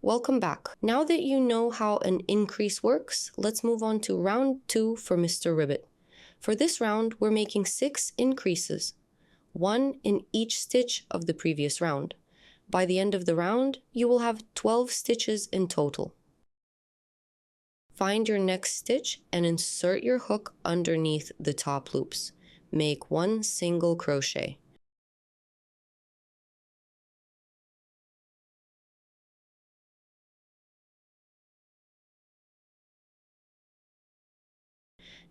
Welcome back. Now that you know how an increase works, let's move on to round 2 for Mr. Ribbit. For this round, we're making 6 increases, 1 in each stitch of the previous round. By the end of the round, you will have 12 stitches in total. Find your next stitch and insert your hook underneath the top loops. Make 1 single crochet.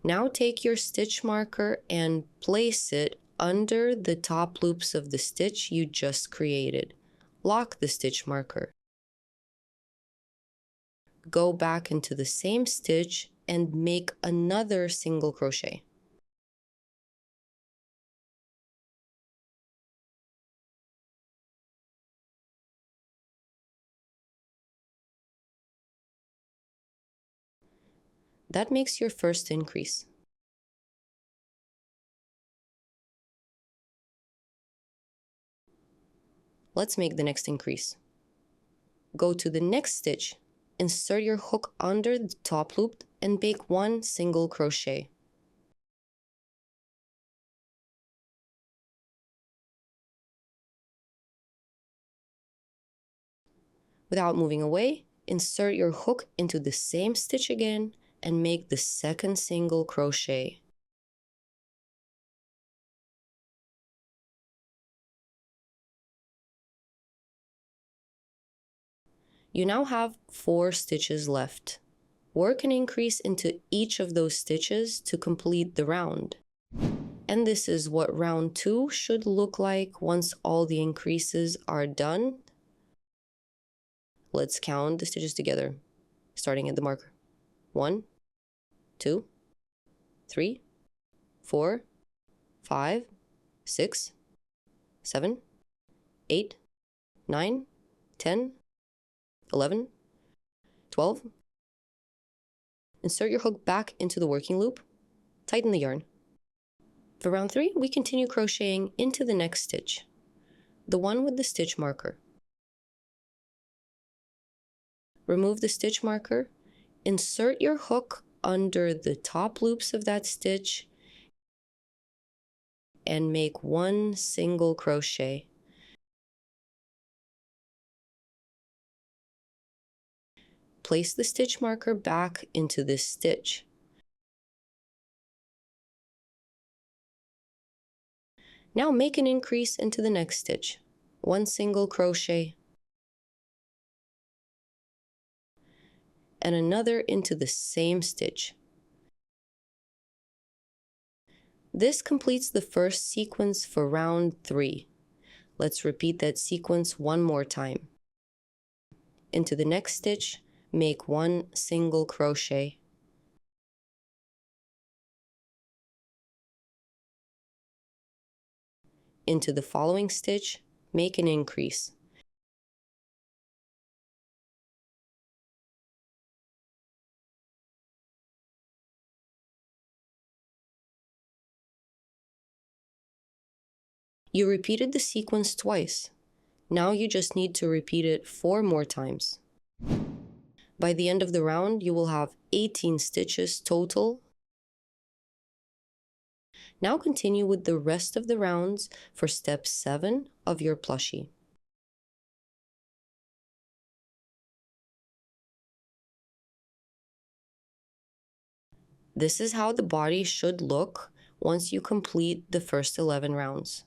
Now take your stitch marker and place it under the top loops of the stitch you just created. Lock the stitch marker. Go back into the same stitch and make another single crochet. That makes your first increase. Let's make the next increase. Go to the next stitch, insert your hook under the top loop and make 1 single crochet. Without moving away, insert your hook into the same stitch again and make the second single crochet. You now have 4 stitches left. Work an increase into each of those stitches to complete the round. And this is what round 2 should look like once all the increases are done. Let's count the stitches together, starting at the marker. 1, 2, 3, 4, 5, 6, 7, 8, 9, 10, 11, 12. Insert your hook back into the working loop. Tighten the yarn. For round 3, we continue crocheting into the next stitch, the one with the stitch marker. Remove the stitch marker, insert your hook under the top loops of that stitch, and make 1 single crochet. Place the stitch marker back into this stitch. Now make an increase into the next stitch, 1 single crochet, and another into the same stitch. This completes the first sequence for round 3. Let's repeat that sequence one more time. Into the next stitch, make 1 single crochet. Into the following stitch, make an increase. You repeated the sequence twice. Now you just need to repeat it 4 more times. By the end of the round, you will have 18 stitches total. Now continue with the rest of the rounds for step 7 of your plushie. This is how the body should look once you complete the first 11 rounds.